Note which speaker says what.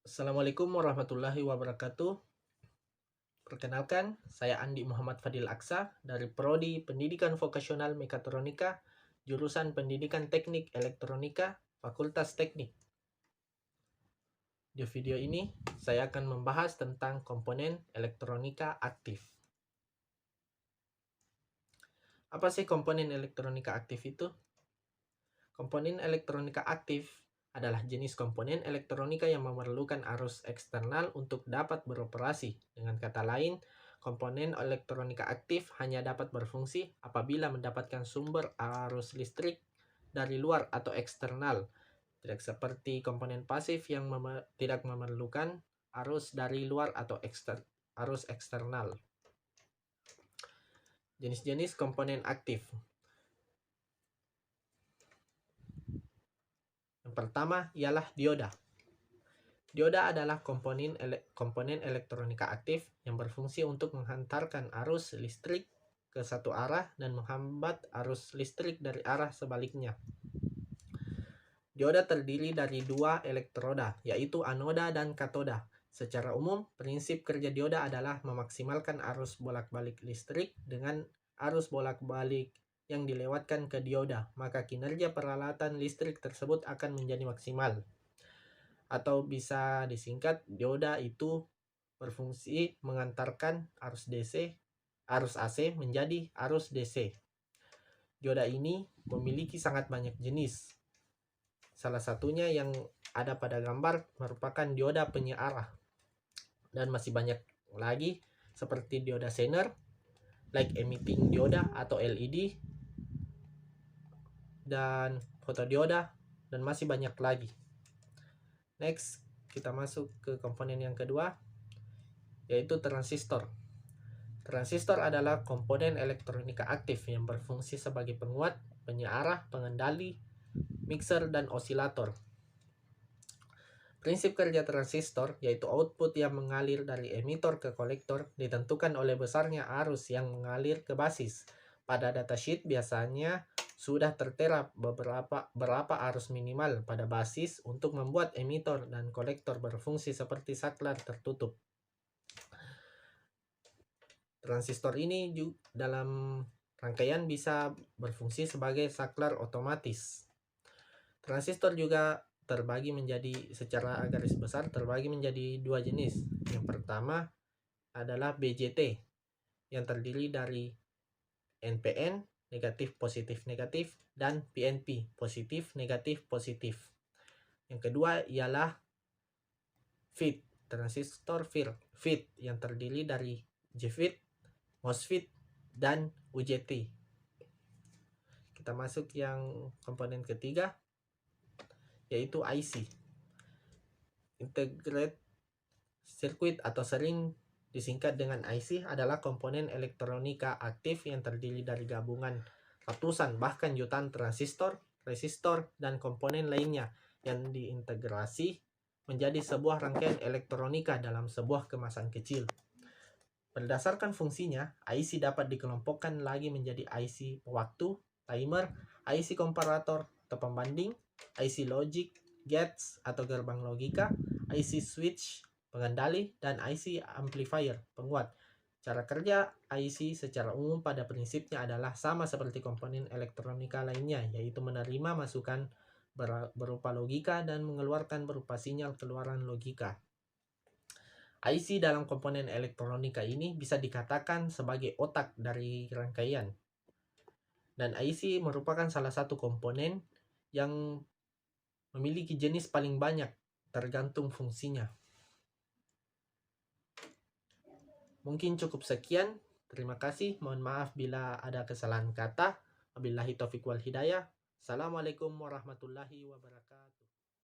Speaker 1: Assalamualaikum warahmatullahi wabarakatuh. Perkenalkan, saya Andi Muhammad Fadil Aksa dari Prodi Pendidikan Vokasional Mekatronika, jurusan Pendidikan Teknik Elektronika, Fakultas Teknik. Di video ini, saya akan membahas tentang komponen elektronika aktif. Apa sih komponen elektronika aktif itu? Komponen elektronika aktif adalah jenis komponen elektronika yang memerlukan arus eksternal untuk dapat beroperasi. Dengan kata lain, komponen elektronika aktif hanya dapat berfungsi apabila mendapatkan sumber arus listrik dari luar atau eksternal. Tidak seperti komponen pasif yang tidak memerlukan arus dari luar atau arus eksternal. Jenis-jenis komponen aktif. Yang pertama ialah dioda. Dioda adalah komponen elektronika aktif yang berfungsi untuk menghantarkan arus listrik ke satu arah dan menghambat arus listrik dari arah sebaliknya. Dioda terdiri dari dua elektroda, yaitu anoda dan katoda. Secara umum, prinsip kerja dioda adalah memaksimalkan arus bolak-balik listrik dengan arus bolak-balik yang dilewatkan ke dioda, maka kinerja peralatan listrik tersebut akan menjadi maksimal. Atau bisa disingkat, dioda itu berfungsi mengantarkan arus AC menjadi arus DC. Dioda ini memiliki sangat banyak jenis. Salah satunya yang ada pada gambar merupakan dioda penyearah. Dan masih banyak lagi seperti dioda Zener, light emitting dioda atau LED, dan fotodioda, dan masih banyak lagi. Next, kita masuk ke komponen yang kedua, yaitu transistor. Transistor adalah komponen elektronika aktif yang berfungsi sebagai penguat, penyearah, pengendali, mixer, dan osilator. Prinsip kerja transistor, yaitu output yang mengalir dari emitor ke kolektor, ditentukan oleh besarnya arus yang mengalir ke basis. Pada datasheet biasanya sudah tertera berapa arus minimal pada basis untuk membuat emitor dan kolektor berfungsi seperti saklar tertutup. Transistor ini juga dalam rangkaian bisa berfungsi sebagai saklar otomatis. Transistor juga secara garis besar terbagi menjadi dua jenis. Yang pertama adalah BJT yang terdiri dari NPN, negatif positif negatif, dan PNP, positif negatif positif. Yang kedua ialah FET, transistor FET yang terdiri dari JFET, MOSFET, dan UJT. Kita masuk yang komponen ketiga, yaitu IC, Integrated Circuit, atau sering disingkat dengan IC, adalah komponen elektronika aktif yang terdiri dari gabungan ratusan bahkan jutaan transistor, resistor, dan komponen lainnya yang diintegrasi menjadi sebuah rangkaian elektronika dalam sebuah kemasan kecil. Berdasarkan fungsinya, IC dapat dikelompokkan lagi menjadi IC pewaktu, timer, IC komparator atau pembanding, IC logic, gates atau gerbang logika, IC switch, pengendali, dan IC amplifier, penguat. Cara kerja IC secara umum pada prinsipnya adalah sama seperti komponen elektronika lainnya, yaitu menerima masukan berupa logika dan mengeluarkan berupa sinyal keluaran logika. IC dalam komponen elektronika ini bisa dikatakan sebagai otak dari rangkaian. Dan IC merupakan salah satu komponen yang memiliki jenis paling banyak tergantung fungsinya. Mungkin cukup sekian. Terima kasih. Mohon maaf bila ada kesalahan kata. Wabillahi taufiq wal hidayah. Assalamualaikum warahmatullahi wabarakatuh.